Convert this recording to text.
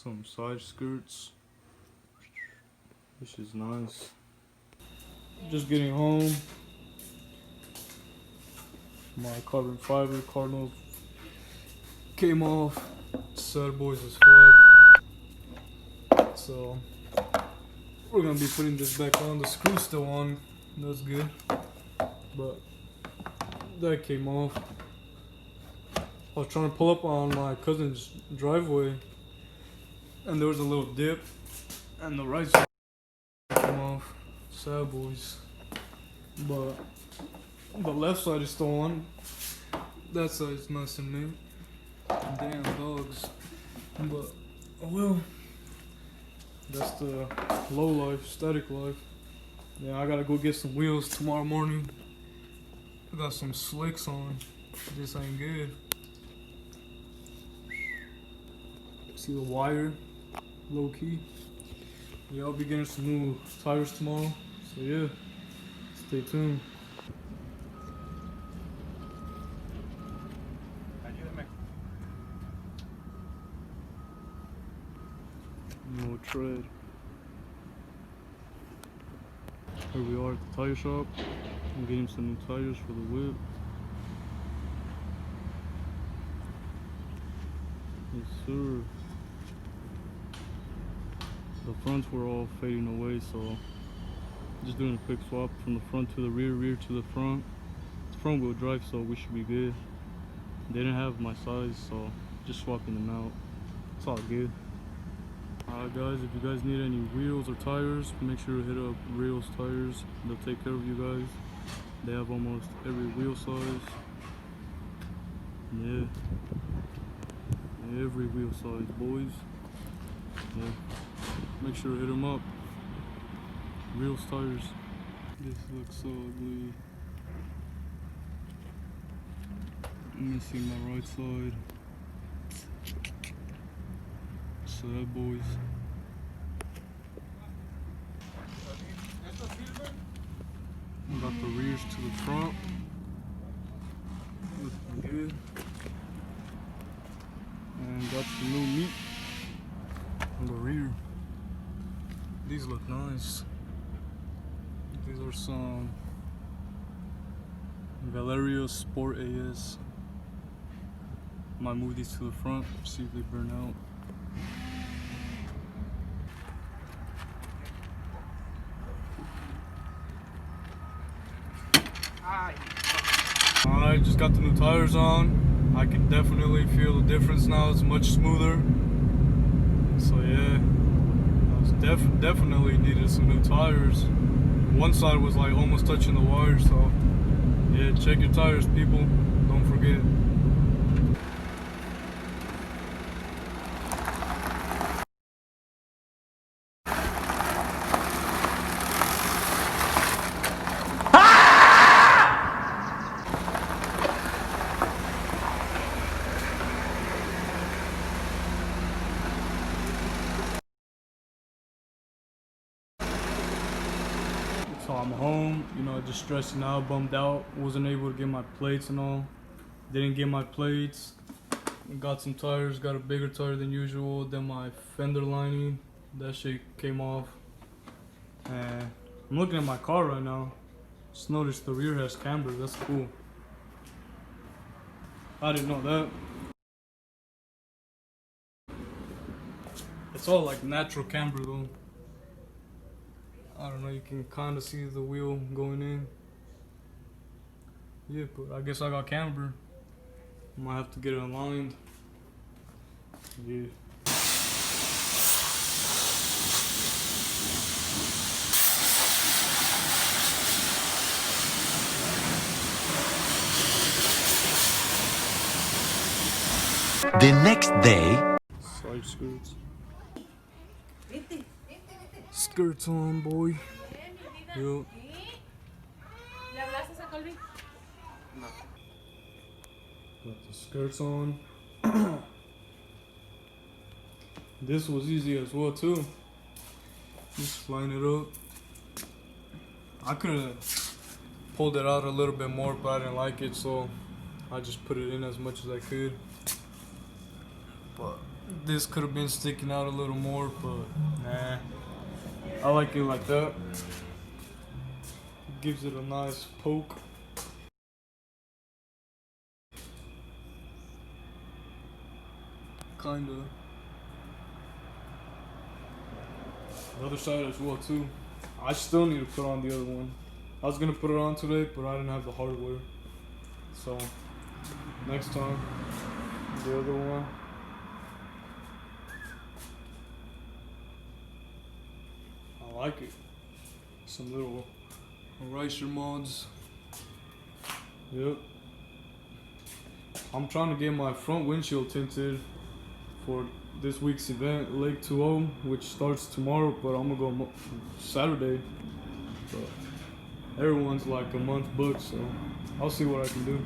Some side skirts. This is nice. Just getting home. My carbon fiber cardinal came off. Sad boys as fuck. So we're gonna be putting this back on. The screw's still on. That's good. But that came off. I was trying to pull up on my cousin's driveway, and there was a little dip, and the right side came off. Sad boys. But the left side is still on. That side's nice and new. Damn dogs. But oh well. That's the low life, static life. Yeah, I gotta go get some wheels tomorrow morning. I got some slicks on. This ain't good. See the wire, low key. Yeah, I'll be getting some new tires tomorrow. So yeah, stay tuned. No tread. Here we are at the tire shop. I'm getting some new tires for the whip. Yes, sir. The fronts were all fading away, so just doing a quick swap from the front to the rear, rear to the front. It's front wheel drive, so we should be good. They didn't have my size, so just swapping them out. It's all good. Alright guys, if you guys need any wheels or tires, make sure to hit up Rails Tires. They'll take care of you guys. They have almost every wheel size. Yeah. Every wheel size, boys. Yeah. Make sure to hit them up. Rails Tires. This looks so ugly. Missing my right side. Sad boys. Got the rears to the front. Looking good. And got the new meat on the rear. These look nice. These are some Valerio Sport AS. Might move these to the front, see if they burn out. Alright, just got the new tires on. I can definitely feel the difference now. It's much smoother. So yeah, I was definitely needed some new tires. One side was like almost touching the wire, so yeah, check your tires, people. Don't forget. So I'm home, you know, just stressing out, bummed out. Wasn't able to get my plates and all. Didn't get my plates. Got some tires, got a bigger tire than usual. Then my fender lining, that shit came off. And I'm looking at my car right now. Just noticed the rear has camber, that's cool. I didn't know that. It's all like natural camber though. I don't know, you can kind of see the wheel going in. Yeah, but I guess I got camber. Might have to get it aligned. Yeah. The next day. Side skirts. Skirts on, boy. Yo. Got the skirts on. This was easy as well too. Just line it up. I could have pulled it out a little bit more, but I didn't like it, so I just put it in as much as I could. But this could have been sticking out a little more, but nah. I like it like that. Gives it a nice poke. Kinda. The other side as well too. I still need to put on the other one. I was gonna put it on today, but I didn't have the hardware. So next time, the other one. I like it. Some little eraser mods. Yep. I'm trying to get my front windshield tinted for this week's event, Lake 2O, which starts tomorrow, but I'm gonna go Saturday. But everyone's like a month booked, so I'll see what I can do.